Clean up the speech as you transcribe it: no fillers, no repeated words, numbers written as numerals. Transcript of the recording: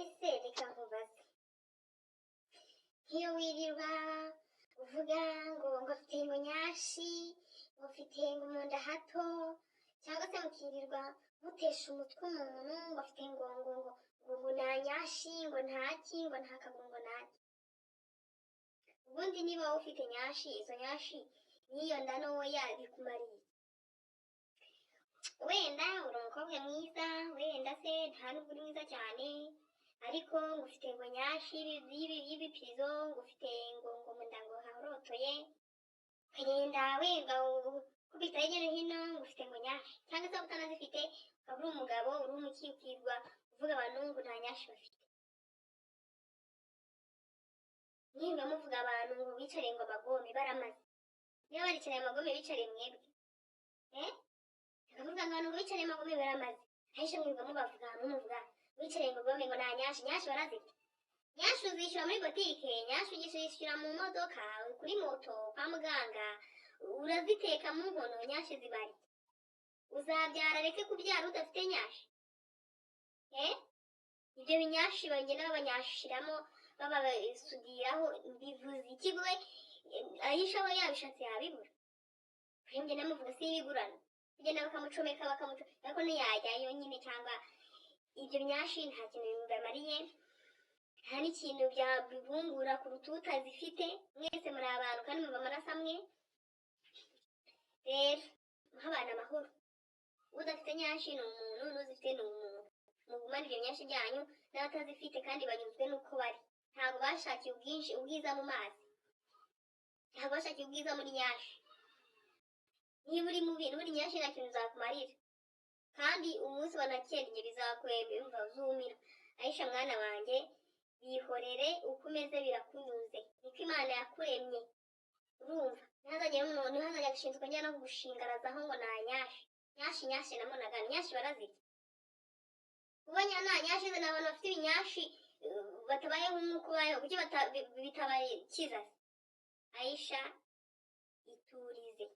Ese reka nkubaze, nk'iyo wirirwa uvuga ngo afite ngo nyashi, ngo afite ngo mu nda hato, cyangwa se mukirirwa mutesha umutwe umuntu ngo afite ngo nta nyashi, ngo ntaki, ngo nta kaguru, ngo ntaki. Ubundi niba wowe ufite nyashi, izo nyashi n'iyo nda ntoya bikumariye? Wenda uri umukobwa mwiza, wenda se nta nubwo uri mwiza cyane, ariko ngo ufite ngo nyashi y'ibipirizo, ngo ufite ngo mu nda ngo hahorotoye, ukagenda wenda ukubita hirya no hino ngo ufite ngo nyashi, cyangwa se utanazifite ukaba uri umugabo uri umukikirwa uvuga abantu ngo nta nyashi bafite. Mwirwa muvuga abantu ngo bicare ngo amagome baramaze. Niba baricaye amagome bicare mwebwe, bakavuga ngo abantu ngo bicare amagome baramaze. Ahisha mwirwa mubavuga mumuvuga bicare ngo gome ngo nta nyashi. Nyashi barazifite. Nyashi uzishyura muri botike, nyashi ugishyura mu modoka, kuri moto, kwa muganga, uraziteka mu nkono, nyashi zibari. Uzabyara reke kubyara udafite nyashi? Ibyo binyashi bagenda babanyashiramo babasudiraho bivuze iki? Gwe Ahisha we yabishatse yabibura. Kugenda namuvuga si ibigurana. Kugenda bakamucomeka ariko ntiyajyayo nyine, cyangwa ibyo binyashi nta kintu bimubamariye, nta n'ikintu byabibungura ku rututa zifite. Mwese muri abantu kandi muva amaraso amwe. Rero muhabana amahoro. Udafite nyashi ni umuntu, n'uzifite ni umuntu. Mugumane ibyo nyashi byanyu, n'abatazifite kandi banyuzwe n'uko bari. Ntabwo bashakiye ubwiza mu mazi, ntabwo bashakiye ubwiza muri nyashi. Niba uri mubi n'uri nyashi nta kintu bizakumarira, kandi umunsi wanakennye bizakwembe umva uzumira. Ahisha mwana wanjye, bihorere uko umeze birakunyuze, niko Imana yakuremye. Urumva ntihazajya gushinzwe njya no kugushingarazaho ngo nta nyashi. Nyashi namonaga nyashi barazirya. Ubonye nta nyashi ze n'abantu bafite ibinyashi batabayeho nk'uko ubayeho, kuki bitabakiza? Ahisha iturize.